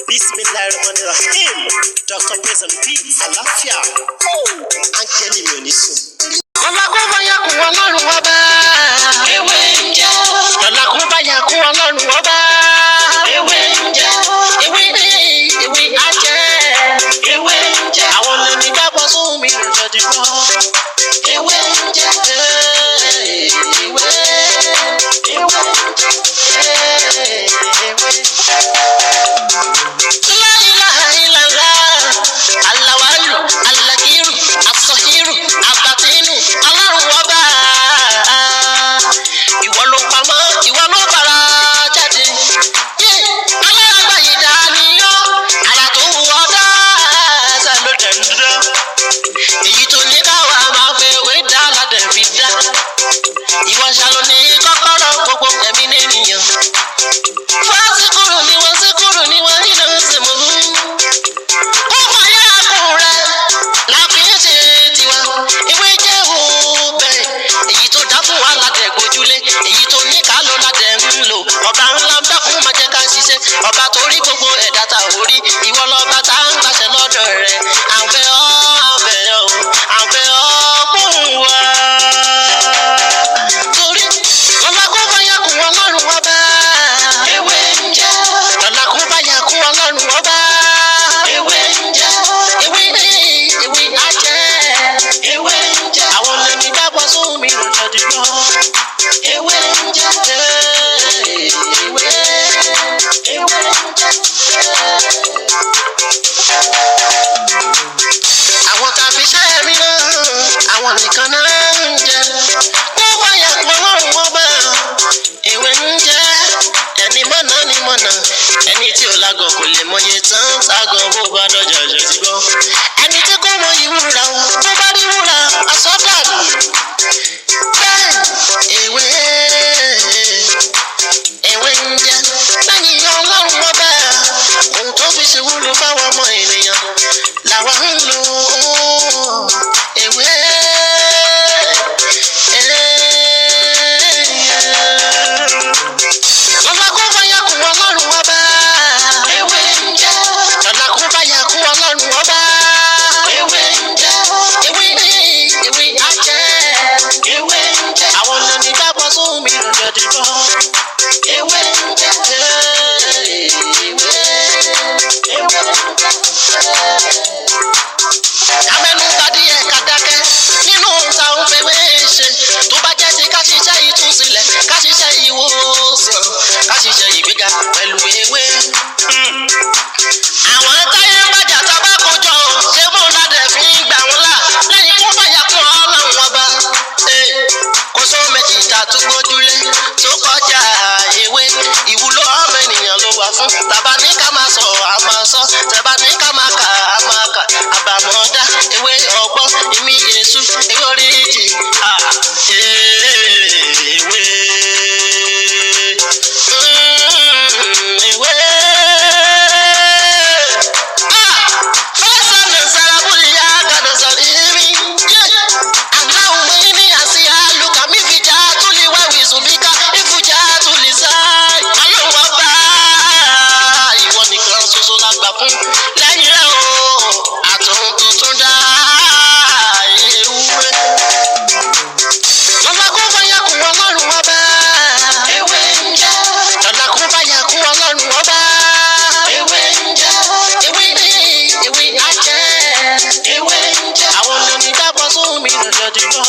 Bismillahirrahmanirrahim. Dr. Praise and Peace. Àlàáfíà. Áńgẹ́lì mi ò ní sùn. Lọ́la kó bá yà kún Ọlọ́run ọba. Ewé ń jẹ́. Lọ́la kó bá yà kún Ọlọ́run ọba. Ewé ń jẹ́. Ewé ajẹ́. Ewé ń jẹ́. Àwọn lèmi gbàgbọ́ sóhun mi lọ́jọ́ dìbò. Ewé ń jẹ́. Ewé. La ilaha illallah. Alawalu, alakiru, asahiru, abatinu, Ọlọ́run ọba. Ìwọ ló pamọ́, ìwọ ló fara jáde. Alárágbá yìí dániyọ́, àrà tó wù ọ́ dáadáa ló dẹ̀ ń dúró. Èyí tó ní káwa máa fẹ́ wé dá ládẹ̀ fi dá. Ìwọ ṣàlọ́ ní kọ́kọ́rọ́ gbogbo ẹ̀mí nìyẹn. Fásikúrò ni wọ́n síkúrò ni wọ́n nínú ìsìnkú. Ó máa yá àkùn rẹ̀ láfi ń ṣe tiwa. Ewé jẹ́ òbẹ̀. Èyí tó dá fún wa ládẹ̀ gbójúlé. Èyí tó ní ká ló ládẹ̀ ń lò. Ọba ńlá ń dákun máa jẹ́ ká ṣiṣẹ́. Ọba tó rí gbogbo ẹ̀dá ta ò rí. Ìwọ lọ́ba tá ń gbàṣẹ lọ́dọ̀ rẹ̀. Àbẹ̀ ọ́ gbóhùn wa. Torí lọ́la kó bá yà kún Ọlọ́run ọba. Ewé ń jẹ́. Lọ́la kó bá yà kún Ọlọ́run ọba. Ewé ń jẹ́. Ewé ajẹ́. Ewé ń jẹ́. Àwọn lèmi gbàgbọ́ sóhun mi lọ́jọ́ dìbò. Ewé ń jẹ́. Ewé. Ewé ń jẹ́. Àwọn tá a fi ṣe ẹ̀mí náà, àwọn nìkan náà ń jẹ. Kó bá yà kún Ọlọ́run ọba. Ewé ń jẹ́. Ẹni mọ̀nà ni mọ̀nà. Ẹni tí ò lágọ̀ kò lè mọye tán. Ságọ̀ bó bá dọ̀jà jẹ̀ ti gbọ́. Ẹni tí kò mọ ìwúra o, tó bá rí wúra, aṣọ dànù. Bẹ́ẹ̀ ewé ń jẹ́. Lẹ́yìn Ọlọ́run ọba, ohun tó fi ṣe wúlò fáwọn ọmọ ènìyàn làwa ń lò. Ewé. Lọ́la kó bá yà kún Ọlọ́run ọba. Ewé ń jẹ́. Lọ́la kó bá yà kún Ọlọ́run ọba. Ewé ń jẹ́. Ewé ajẹ́. Ewé ń jẹ́. Àwọn lèmi gbàgbọ́ sóhun mi lọ́jọ́ dìbò. Ewé ń jẹ́. Ewé ń jẹ́. Amẹ́nu tàdí ẹ̀ka dákẹ́ nínú táwọn fẹ́wé ṣe. Tó bá jẹ́ ti ká ṣiṣẹ́ ìtúsílẹ̀, ká ṣiṣẹ́ ìwòsàn, ká ṣiṣẹ́ ìgbéga pẹ̀lú ewé. Àwọn táyé ń bàjá tá a bá kójọ ṣé bó ládẹ̀ fi ń gbà wọ́n là lẹ́yìn kó bá yà kún Ọlọ́run ọba. Kò só méjì tá a tún gbójúlé tó kọjá ewé. Ìwúlò ọmọ ènìyàn ló wà fún. Tàbá ní ká máa sọ àmọ́ sọ, tẹ̀bá ní ká máa kà á máa kà. Àbàmọ̀dá ewé ọgbọ́n ìmí Jésù ewé oríjì. Ewé. Ewé. Fẹ́sẹ̀ lè sára bóyá yá gàdọ̀ sọ̀rọ̀ èmi. Aláwọ̀ mi ní àsíá lùkà mí fi já tó lè wá wìsùn bí ká ìfújà tó lè sá. Ọlọ́run ọba ìwọ nìkan ṣoṣo la gbà fún. Lẹ́yìn rẹ̀ o, àtọ̀hún tuntun dá ewé. Lọ́la kó bá yà kún Ọlọ́run ọba. Ewé ń jẹ́. Lọ́la kó bá yà kún Ọlọ́run ọba. Ewé ń jẹ́. Ewé ajẹ́. Ewé ń jẹ́. Àwọn lèmi gbàgbọ́ sóhun mi lọ́jọ́ dìbò.